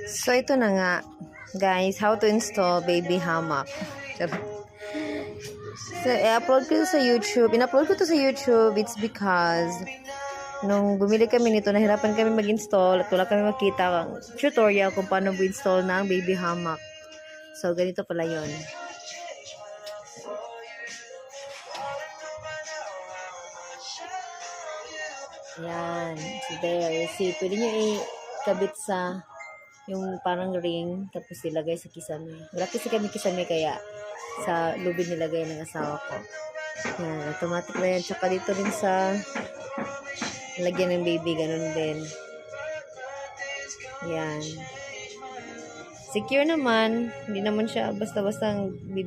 So, ito na nga, guys, how to install baby hammock. So, i-upload ko to sa YouTube. In-upload ko to sa YouTube, it's because nung bumili kami nito, nahirapan kami mag-install at wala kami makita ang tutorial kung paano bu-install na ang baby hammock. So, ganito pala yun. Yan. So, there. See, pwede nyo i-kabit sa yung parang ring, tapos ilagay sa kisame. Wala kasi kami kisame, kaya sa lubid nilagay ng asawa ko. Yan. Automatic na yan. Tsaka dito rin sa lagyan ng baby, ganun din. Yan. Secure naman. Hindi naman siya basta-basta ang baby.